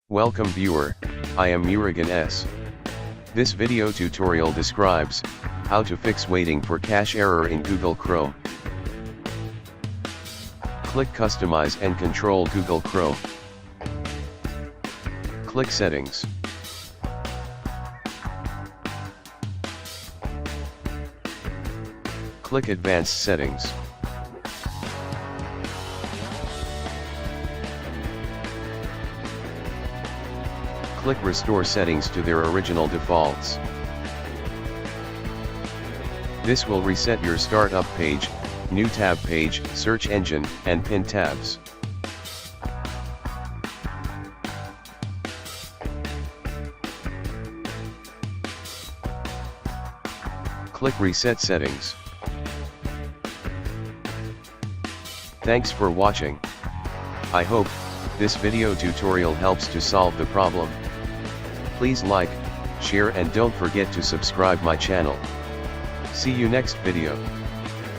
Welcome viewer, I am Murugan S. This video tutorial describes how to fix waiting for cache error in Google Chrome. Click Customize and control Google Chrome. Click Settings. Click Advanced Settings. Click Restore settings to their original defaults. This will reset your startup page, new tab page, search engine, and pin tabs. Click Reset Settings. Thanks for watching. I hope this video tutorial helps to solve the problem. Please like, share and don't forget to subscribe my channel. See you next video.